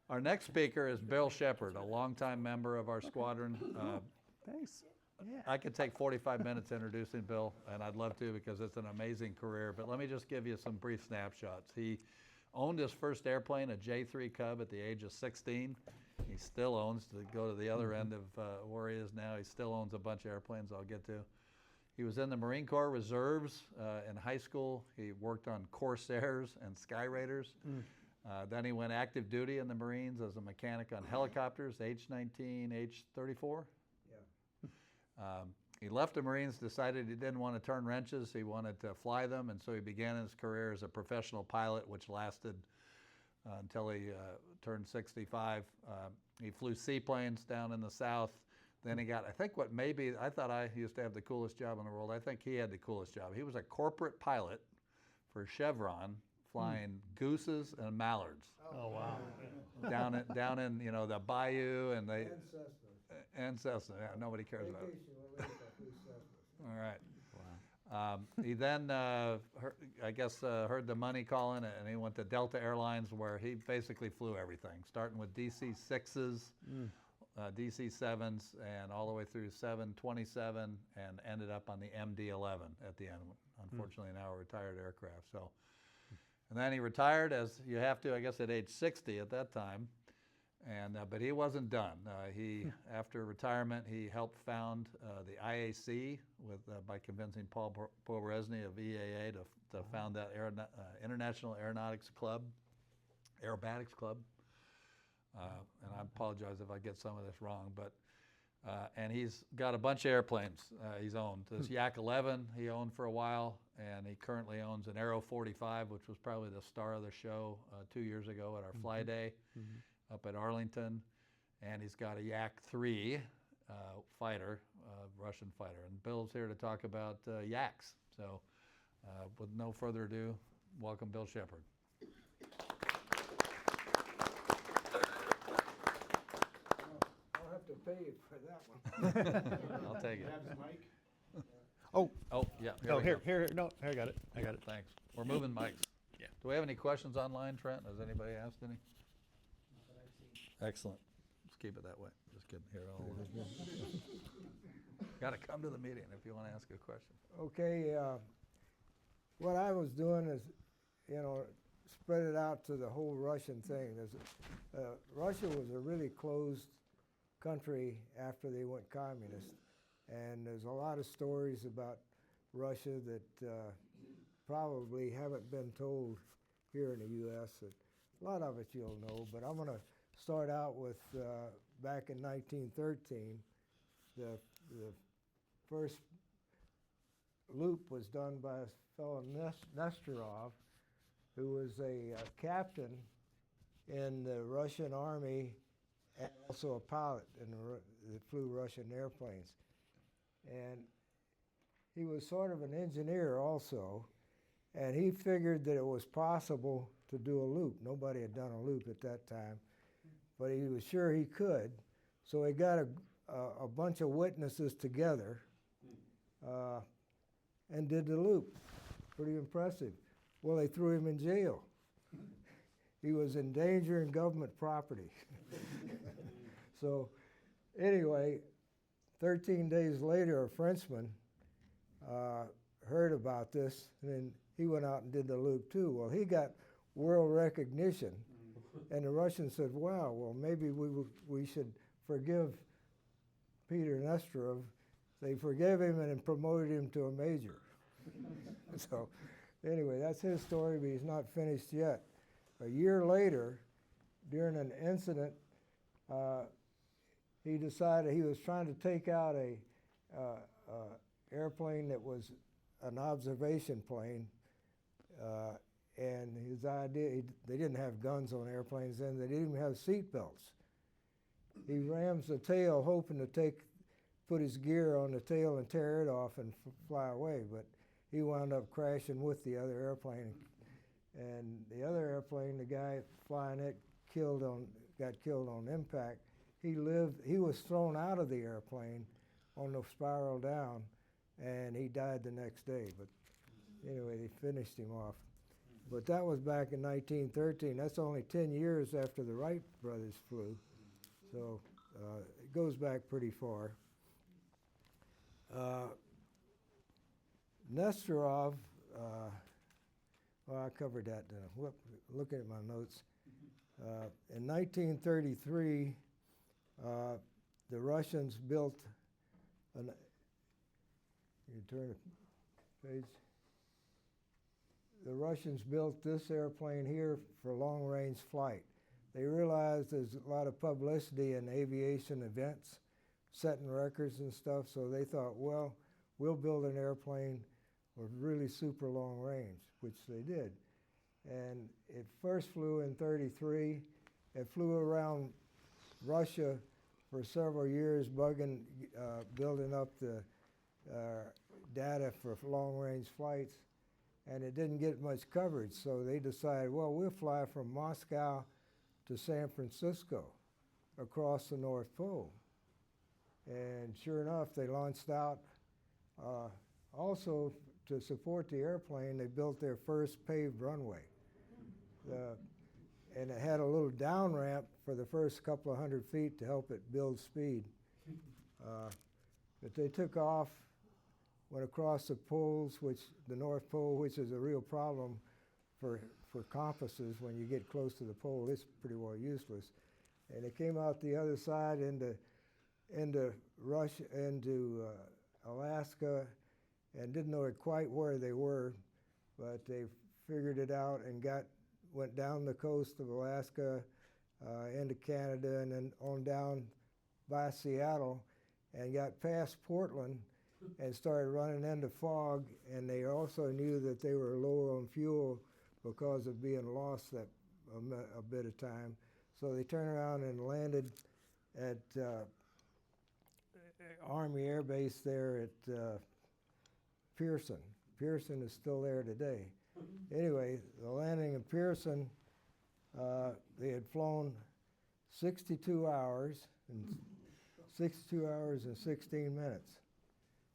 Our next speaker is Bill Shepard, a longtime member of our squadron. Thanks. Yeah. I could take 45 minutes introducing Bill, and I'd love to because it's an amazing career, but let me just give you some brief snapshots. He owned his first airplane, a J3 Cub, at the age of 16. He still owns, to go to the other end of where he is now, he still owns a bunch of airplanes I'll get to. He was in the Marine Corps Reserves in high school. He worked on Corsairs and Sky Raiders. Then he went active duty in the Marines as a mechanic on helicopters, age 19, age 34. Yeah. He left the Marines, decided he didn't want to turn wrenches. He wanted to fly them, and so he began his career as a professional pilot, which lasted until he turned 65. He flew seaplanes down in the South. Then he got, I think what maybe, I thought I used to have the coolest job in the world. I think he had the coolest job. He was a corporate pilot for Chevron, flying gooses and mallards. Oh, wow. Down in you know, the bayou and they. And Cessna. And Cessna, yeah, nobody cares about it. Vacation went later, I flew Cessna. All right. Wow. He then, heard the money calling, and he went to Delta Airlines, where he basically flew everything, starting with DC-6s, DC-7s, and all the way through 727, and ended up on the MD-11 at the end. Unfortunately, now a retired aircraft. So, and then he retired, as you have to, I guess, at age 60 at that time. And but he wasn't done. After retirement, he helped found the IAC by convincing Paul Poresny of EAA to found that International Aeronautics Club, Aerobatics Club. And I apologize if I get some of this wrong, but and he's got a bunch of airplanes he's owned. This Yak 11 he owned for a while, and he currently owns an Aero 45, which was probably the star of the show 2 years ago at our fly day. Up at Arlington, and he's got a Yak 3 fighter, Russian fighter. And Bill's here to talk about Yaks. So with no further ado, welcome Bill Shepard. I'll have to pay you for that one. I'll take it. Have the mic? Oh, Yeah. no, we here, go. no, I got it. I got it. Thanks. We're moving mics. Yeah. Do we have any questions online, Trent? Has anybody asked any? Excellent. Let's keep it that way. Just kidding. Here, got to come to the meeting if you want to ask a question. Okay, what I was doing is, spread it out to the whole Russian thing. Russia was a really closed country after they went communist. And there's a lot of stories about Russia that probably haven't been told here in the U.S. A lot of it you'll know, but I'm going to start out with back in 1913. The first loop was done by a fellow Nesterov, who was a captain in the Russian army and also a pilot that flew Russian airplanes. And he was sort of an engineer also, and he figured that it was possible to do a loop. Nobody had done a loop at that time, but he was sure he could. So he got a bunch of witnesses together and did the loop. Pretty impressive. Well, they threw him in jail. He was endangering government property. So anyway, 13 days later, a Frenchman heard about this, and then he went out and did the loop too. Well, he got world recognition, and the Russians said, wow, well, maybe we should forgive Peter Nesterov. They forgave him and promoted him to a major. So anyway, that's his story, but he's not finished yet. A year later, during an incident, he decided he was trying to take out a airplane that was an observation plane, and his idea, they didn't have guns on airplanes then, they didn't even have seat belts. He rams the tail hoping to put his gear on the tail and tear it off and fly away, but he wound up crashing with the other airplane. And the other airplane, the guy flying it, got killed on impact. He was thrown out of the airplane on the spiral down, and he died the next day. But anyway, they finished him off. But that was back in 1913. That's only 10 years after the Wright brothers flew. So it goes back pretty far. Nesterov, well, I covered that. Looking at my notes. In 1933, the Russians built an. You turn the page. The Russians built this airplane here for long-range flight. They realized there's a lot of publicity in aviation events, setting records and stuff, so they thought, well, we'll build an airplane with really super long range, which they did. And it first flew in 33. It flew around Russia for several years, building up the data for long-range flights, and it didn't get much coverage. So they decided, well, we'll fly from Moscow to San Francisco across the North Pole. And sure enough, they launched out. Also, to support the airplane, they built their first paved runway. And it had a little down ramp for the first couple of 100 feet to help it build speed. But they took off, went across the poles, the North Pole, which is a real problem for compasses. When you get close to the pole, it's pretty well useless. And they came out the other side into Russia, into Alaska, and didn't know quite where they were, but they figured it out and went down the coast of Alaska into Canada and then on down by Seattle and got past Portland and started running into fog, and they also knew that they were low on fuel because of being lost a bit of time. So they turned around and landed at Army Air Base there at Pearson. Pearson is still there today. Anyway, the landing in Pearson, they had flown 62 hours and 16 minutes,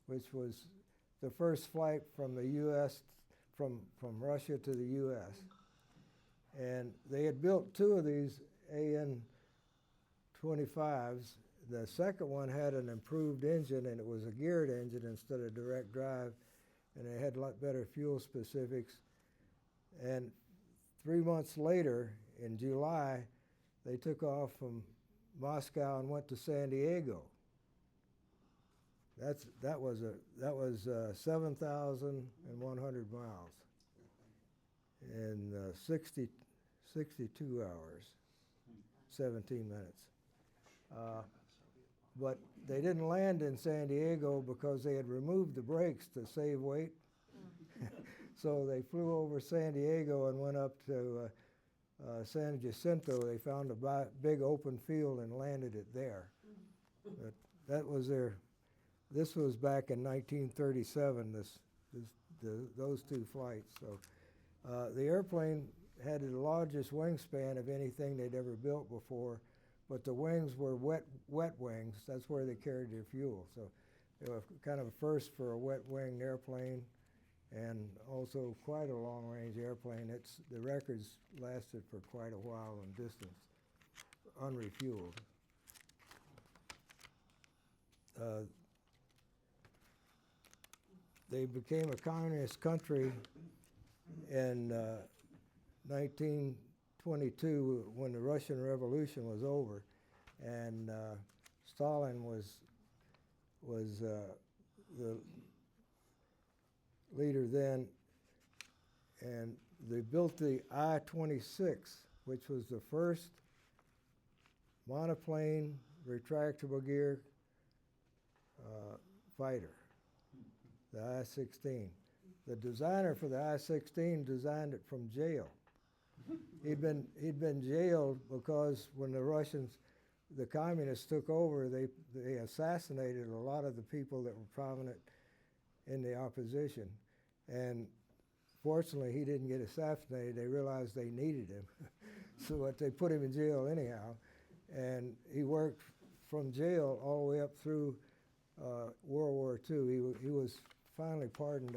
which was the first flight from the U.S. from Russia to the U.S. And they had built two of these AN-25s. The second one had an improved engine, and it was a geared engine instead of direct drive, and it had a lot better fuel specifics. And 3 months later, in July, they took off from Moscow and went to San Diego. That was 7,100 miles in 62 hours, 17 minutes. But they didn't land in San Diego because they had removed the brakes to save weight. So they flew over San Diego and went up to San Jacinto. They found a big open field and landed it there. But that was this was back in 1937, those two flights. So the airplane had the largest wingspan of anything they'd ever built before, but the wings were wet wings. That's where they carried their fuel. So they were kind of a first for a wet-winged airplane, and also quite a long-range airplane. The records lasted for quite a while in distance, unrefueled. They became a communist country in 1922 when the Russian Revolution was over, and Stalin was the leader then, and they built the I-26, which was the first monoplane retractable gear fighter, the I-16. The designer for the I-16 designed it from jail. He'd been jailed because when the communists took over, they assassinated a lot of the people that were prominent in the opposition. And fortunately, he didn't get assassinated. They realized they needed him. So they put him in jail anyhow. And he worked from jail all the way up through World War II. He was finally pardoned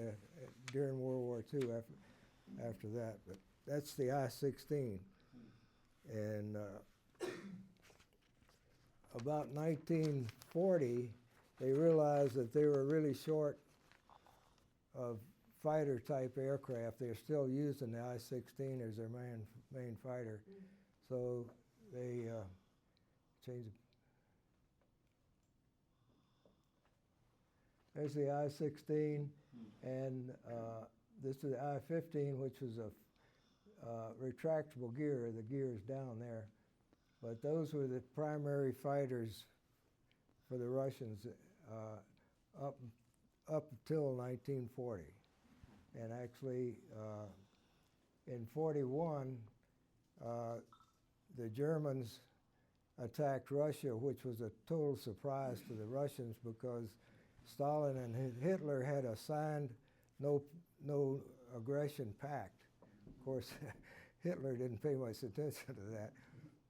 during World War II after that. But that's the I-16. And about 1940, they realized that they were really short of fighter-type aircraft. They're still using the I-16 as their main fighter. So they changed. There's the I-16, and this is the I-15, which was a retractable gear. The gear is down there. But those were the primary fighters for the Russians up until 1940. And actually, in 41, the Germans attacked Russia, which was a total surprise to the Russians because Stalin and Hitler had a signed no aggression pact. Of course, Hitler didn't pay much attention to that.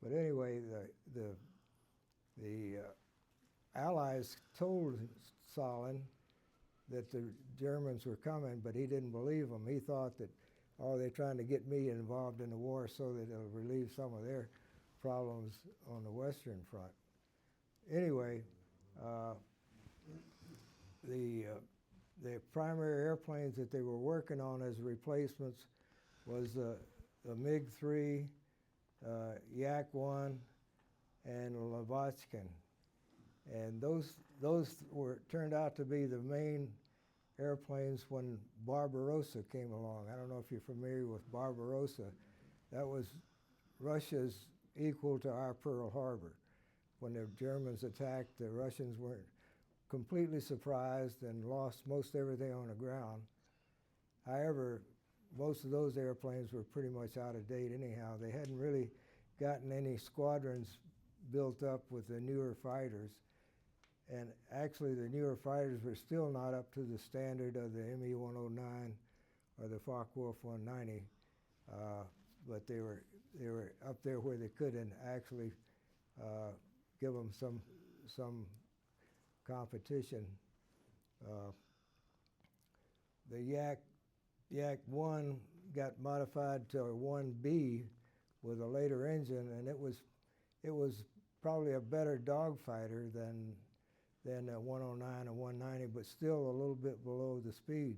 But anyway, the Allies told Stalin that the Germans were coming, but he didn't believe them. He thought that, oh, they're trying to get me involved in the war so that it'll relieve some of their problems on the Western Front. Anyway, the primary airplanes that they were working on as replacements was the MiG-3, Yak-1, and Lavochkin. And those turned out to be the main airplanes when Barbarossa came along. I don't know if you're familiar with Barbarossa. That was Russia's equal to our Pearl Harbor. When the Germans attacked, the Russians weren't completely surprised and lost most everything on the ground. However, most of those airplanes were pretty much out of date anyhow. They hadn't really gotten any squadrons built up with the newer fighters. And actually, the newer fighters were still not up to the standard of the Me-109 or the Focke-Wulf 190, but they were up there where they could and actually give them some competition. The Yak-1 got modified to a 1B with a later engine, and it was probably a better dogfighter than a 109 and 190, but still a little bit below the speed.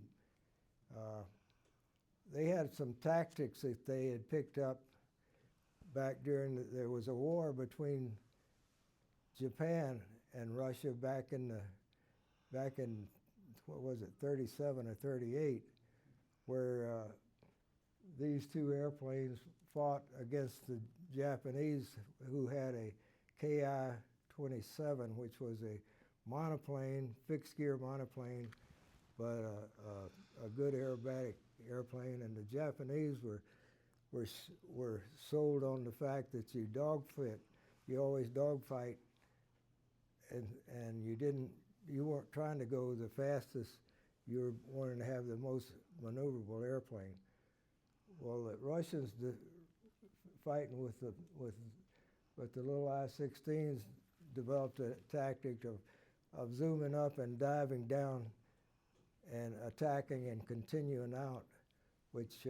They had some tactics that they had picked up back there was a war between Japan and Russia back in what was it, 37 or 38, where these two airplanes fought against the Japanese, who had a Ki-27, which was a monoplane, fixed gear monoplane, but a good aerobatic airplane. And the Japanese were sold on the fact that you always dogfight, and you weren't trying to go the fastest. You were wanting to have the most maneuverable airplane. Well, the Russians fighting with the little I-16s developed a tactic of zooming up and diving down and attacking and continuing out, which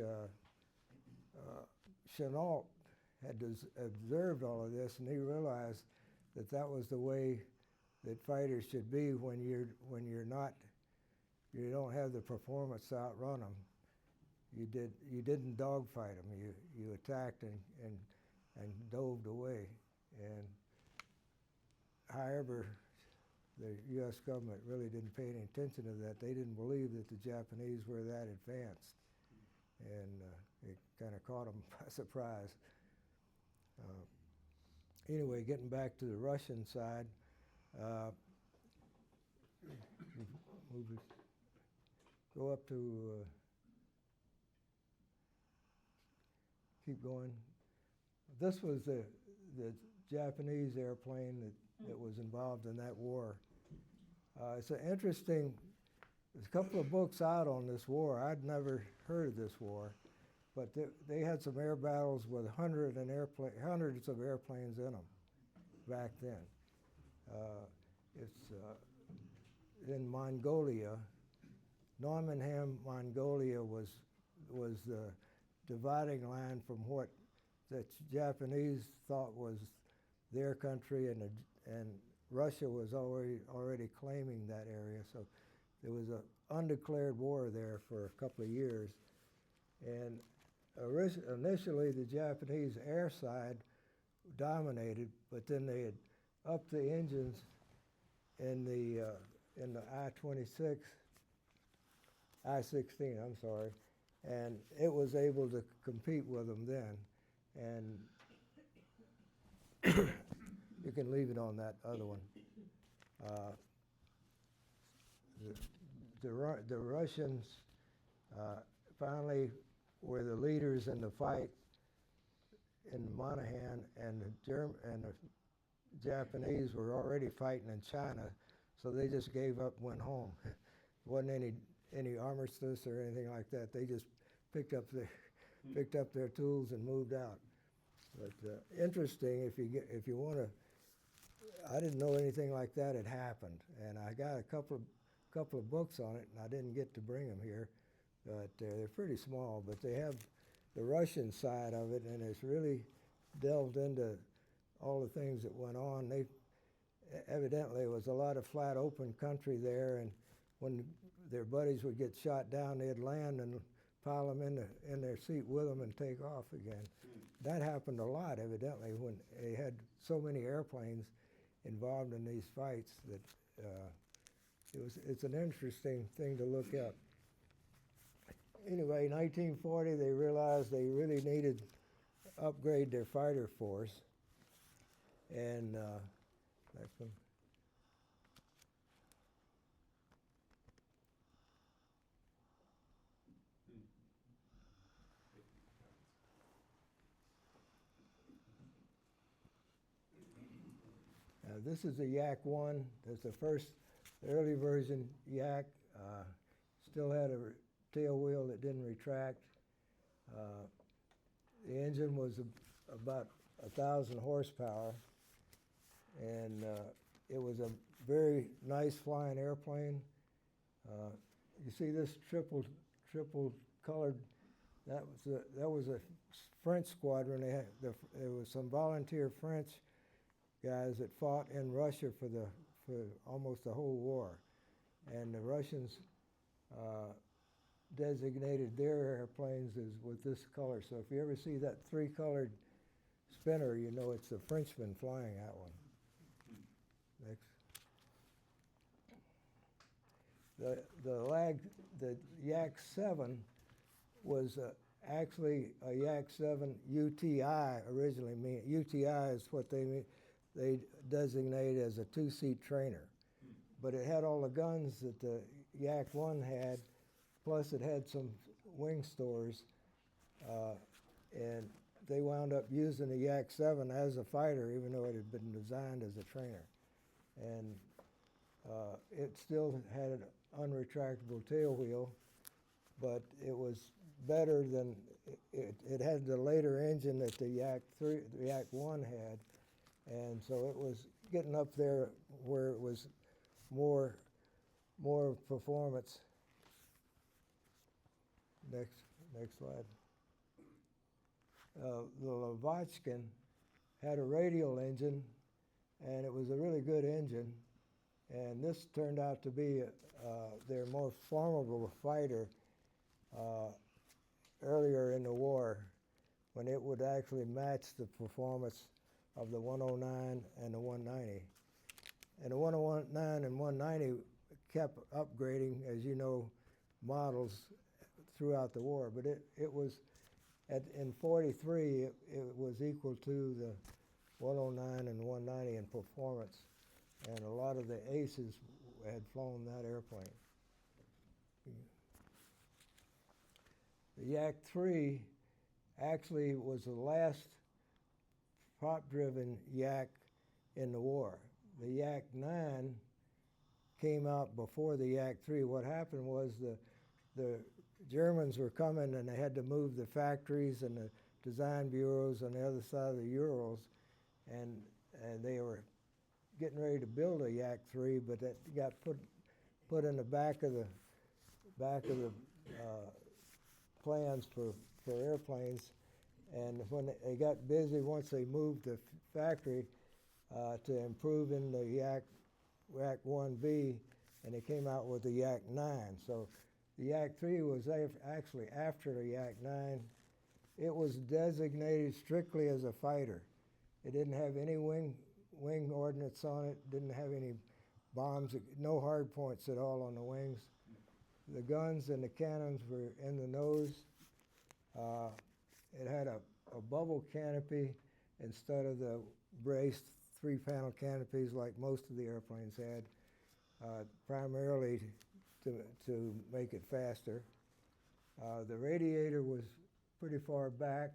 Chenault had observed all of this, and he realized that that was the way that fighters should be when you don't have the performance to outrun them. You didn't dogfight them. You attacked and dove away. And however, the U.S. government really didn't pay any attention to that. They didn't believe that the Japanese were that advanced, and it kind of caught them by surprise. Anyway, getting back to the Russian side, go up to, keep going. This was the Japanese airplane that was involved in that war. It's an interesting, there's a couple of books out on this war. I'd never heard of this war, but they had some air battles with hundreds of airplanes in them back then. It's in Mongolia. Normanham, Mongolia was was the dividing line from what the Japanese thought was their country, and Russia was already claiming that area. So there was an undeclared war there for a couple of years. And initially, the Japanese air side dominated, but then they had upped the engines in the I-26, I-16, I'm sorry, and it was able to compete with them then. And you can leave it on that other one. The Russians finally were the leaders in the fight in Monahan, and the Japanese were already fighting in China, so they just gave up, went home. Wasn't any armistice or anything like that. They just picked up their tools and moved out. But interesting, if you want to, I didn't know anything like that had happened, and I got a couple of books on it, and I didn't get to bring them here, but they're pretty small. But they have the Russian side of it, and it's really delved into all the things that went on. Evidently it was a lot of flat open country there, and when their buddies would get shot down, they'd land and pile them in their seat with them and take off again. That happened a lot, evidently, when they had so many airplanes involved in these fights that it's an interesting thing to look at. Anyway, 1940, they realized they really needed to upgrade their fighter force. And next one. This is a Yak-1. That's the first early version Yak. Still had a tail wheel that didn't retract. The engine was about 1,000 horsepower, and it was a very nice flying airplane. You see this triple colored, that was a French squadron. There was some volunteer French guys that fought in Russia for almost the whole war, and the Russians designated their airplanes as with this color. So if you ever see that three-colored spinner, you know it's the Frenchman flying that one. Next. The Yak-7 was actually a Yak-7 UTI originally. UTI is what they designate as a two-seat trainer. But it had all the guns that the Yak-1 had, plus it had some wing stores, and they wound up using the Yak-7 as a fighter, even though it had been designed as a trainer. And it still had an unretractable tail wheel, but it was better than, it had the later engine that the Yak-1 had, and so it was getting up there where it was more performance. Next slide. The Lavochkin had a radial engine, and it was a really good engine, and this turned out to be their more formidable fighter earlier in the war, when it would actually match the performance of the 109 and the 190. And the 109 and 190 kept upgrading, as you know, models throughout the war. But it was, in 43, it was equal to the 109 and 190 in performance. And a lot of the aces had flown that airplane. The Yak-3 actually was the last prop-driven Yak in the war. The Yak-9 came out before the Yak-3. What happened was the Germans were coming, and they had to move the factories and the design bureaus on the other side of the Urals, and they were getting ready to build a Yak-3, but that got put in the back of the plans for airplanes. And when they got busy, once they moved the factory to improve in the Yak 1B, and they came out with the Yak 9. So the Yak 3 was actually after the Yak 9. It was designated strictly as a fighter. It didn't have any wing ordnance on it, didn't have any bombs, no hard points at all on the wings. The guns and the cannons were in the nose. It had a bubble canopy instead of the braced three-panel canopies like most of the airplanes had, primarily to make it faster. The radiator was pretty far back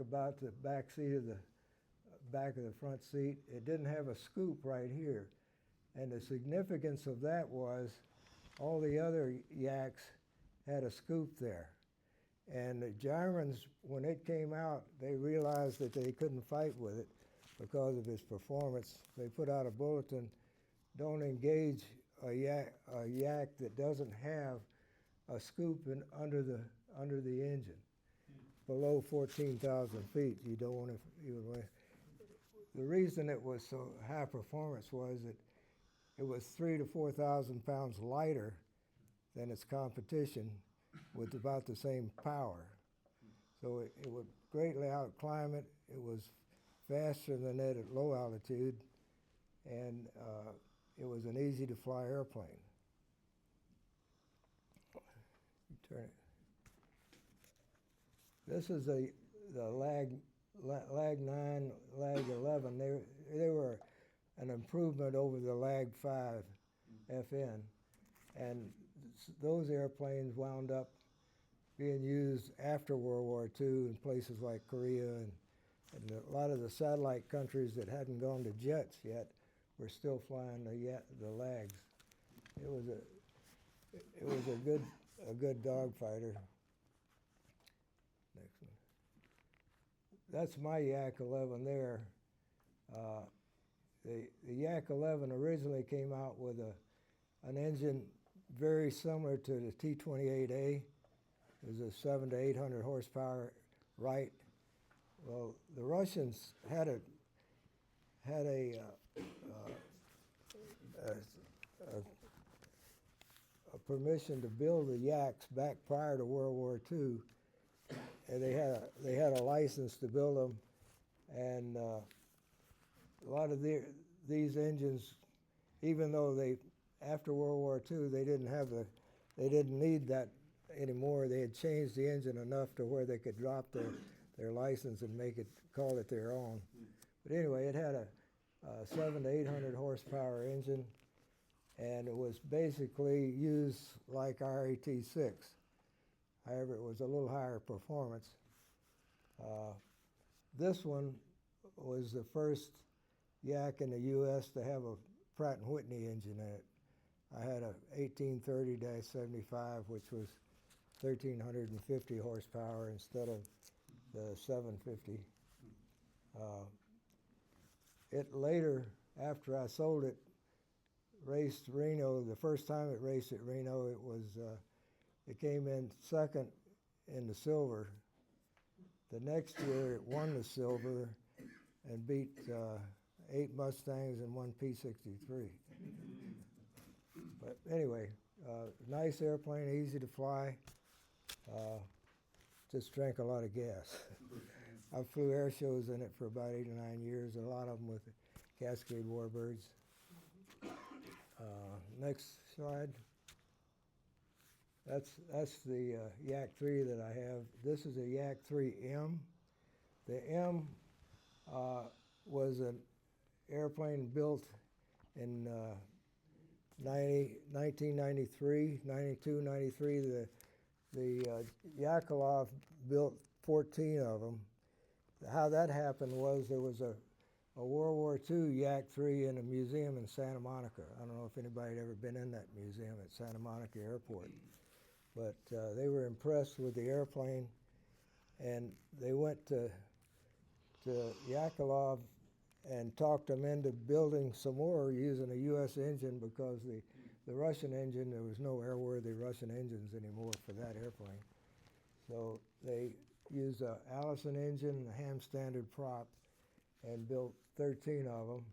about the back seat of the back of the front seat. It didn't have a scoop right here. And the significance of that was all the other Yaks had a scoop there. And the Germans, when it came out, they realized that they couldn't fight with it because of its performance. They put out a bulletin, don't engage a Yak that doesn't have a scoop under the engine. Below 14,000 feet, you don't want to even. The reason it was so high performance was that it was 3,000 to 4,000 pounds lighter than its competition with about the same power. So it would greatly outclimb it. It was faster than it at low altitude, and it was an easy to fly airplane. Turn it. This is the Lag 9, Lag 11. They were an improvement over the Lag 5 FN, and those airplanes wound up being used after World War II in places like Korea, and a lot of the satellite countries that hadn't gone to jets yet were still flying the Lags. It was a good dogfighter. Next one. That's my Yak 11 there. The Yak 11 originally came out with an engine very similar to the T-28A. It was a 700 to 800 horsepower Wright. Well, the Russians had a permission to build the Yaks back prior to World War II, and they had a license to build them, and a lot of these engines, even though after World War II they didn't need that anymore. They had changed the engine enough to where they could drop their license and call it their own. But anyway, it had a 700 to 800 horsepower engine, and it was basically used like our AT-6. However, it was a little higher performance. This one was the first Yak in the U.S. to have a Pratt & Whitney engine in it. I had a 1830-75, which was 1,350 horsepower instead of the 750. It later, after I sold it, raced Reno. The first time it raced at Reno, it came in second in the silver. The next year, it won the silver and beat 8 Mustangs and 1 P-63. But anyway, nice airplane, easy to fly. Just drank a lot of gas. I flew air shows in it for about 8 or 9 years, a lot of them with Cascade Warbirds. Next slide. That's the Yak 3 that I have. This is a Yak 3M. The M was an airplane built in 1993, 92, 93. The Yakolov built 14 of them. How that happened was there was a World War II Yak 3 in a museum in Santa Monica. I don't know if anybody had ever been in that museum at Santa Monica Airport. But they were impressed with the airplane, and they went to Yakolov and talked them into building some more using a U.S. engine, because the Russian engine, there was no airworthy Russian engines anymore for that airplane. So they used a Allison engine, a ham standard prop, and built 13 of them.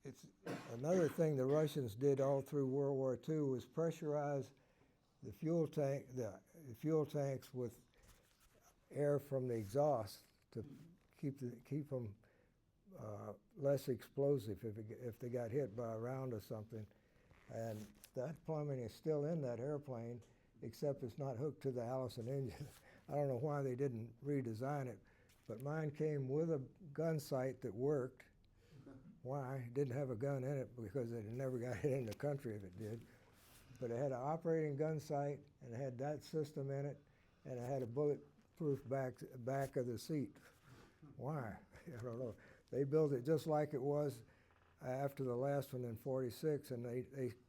It's another thing the Russians did all through World War II was pressurize the fuel tanks with air from the exhaust to keep them less explosive if they got hit by a round or something. And that plumbing is still in that airplane, except it's not hooked to the Allison engine. I don't know why they didn't redesign it, but mine came with a gun sight that worked. Why? It didn't have a gun in it because it never got hit in the country if it did. But it had an operating gun sight, and it had that system in it, and it had a bulletproof back of the seat. Why? I don't know. They built it just like it was after the last one in '46, and they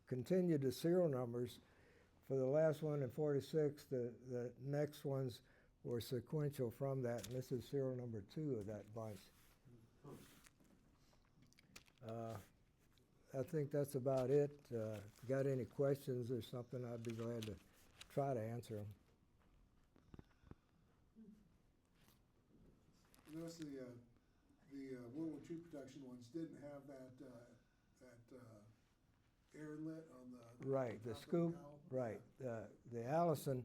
continued the serial numbers. For the last one in '46, the next ones were sequential from that, and this is serial number 2 of that bunch. I think that's about it. If you got any questions or something, I'd be glad to try to answer them. Notice the World War II production ones didn't have that air inlet on the Right, the top of scoop, cowl. right. The Allison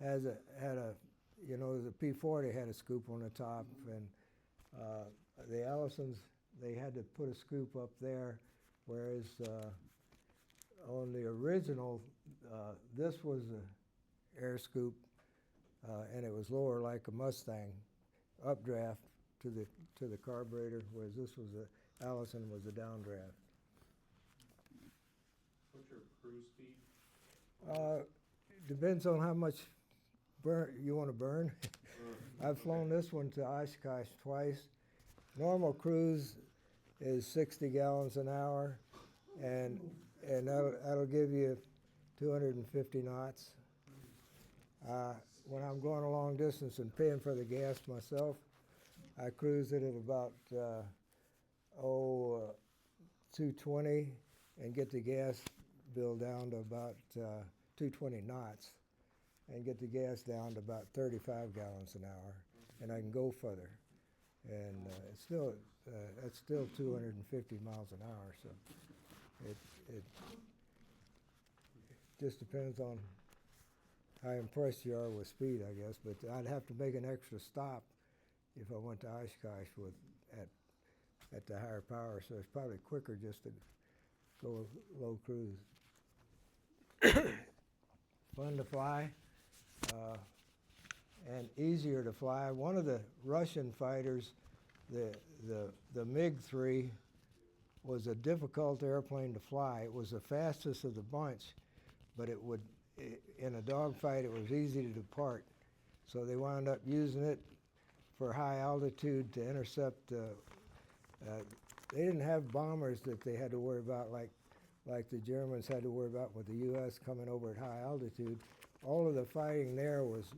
had a, you know, the P-40 had a scoop on the top, and the Allisons, they had to put a scoop up there, whereas on the original, this was a air scoop, and it was lower like a Mustang, updraft to the carburetor, whereas this was Allison was a downdraft. What's your cruise speed? Depends on how much you want to burn. I've flown this one to Oshkosh twice. Normal cruise is 60 gallons an hour, and that'll give you 250 knots. When I'm going a long distance and paying for the gas myself, I cruise it at about 220 and get the gas bill down to about 220 knots and get the gas down to about 35 gallons an hour, and I can go further. And it's still that's still 250 miles an hour, so it just depends on how impressed you are with speed, I guess. But I'd have to make an extra stop if I went to Oshkosh at the higher power, so it's probably quicker just to go low cruise. Fun to fly, and easier to fly. One of the Russian fighters, the MiG-3, was a difficult airplane to fly. It was the fastest of the bunch, but in a dogfight, it was easy to depart. So they wound up using it for high altitude to intercept. They didn't have bombers that they had to worry about like the Germans had to worry about with the U.S. coming over at high altitude. All of the fighting there was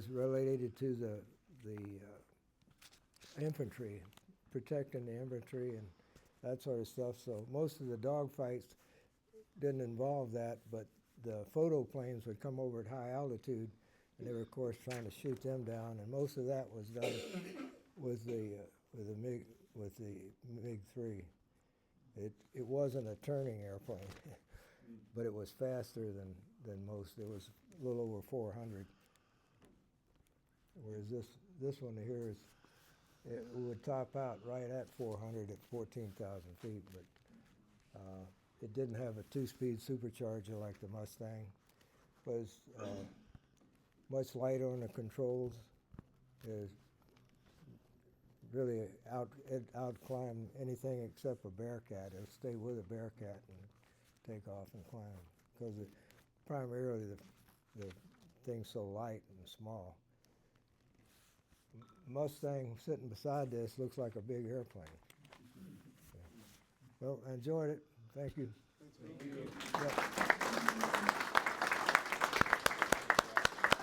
related to the infantry, protecting the infantry and that sort of stuff. So most of the dogfights didn't involve that, but the photo planes would come over at high altitude, and they were, of course, trying to shoot them down. And most of that was done with the MiG-3. It wasn't a turning airplane, but it was faster than most. It was a little over 400. Whereas this one here it would top out right at 400 at 14,000 feet, but it didn't have a 2-speed supercharger like the Mustang. It was much lighter on the controls. It really out-climbed anything except a Bearcat. It'll stay with a Bearcat and take off and climb, because primarily the thing's so light and small. Mustang sitting beside this looks like a big airplane. Well, I enjoyed it. Thank you. Thanks, Bill. Yep.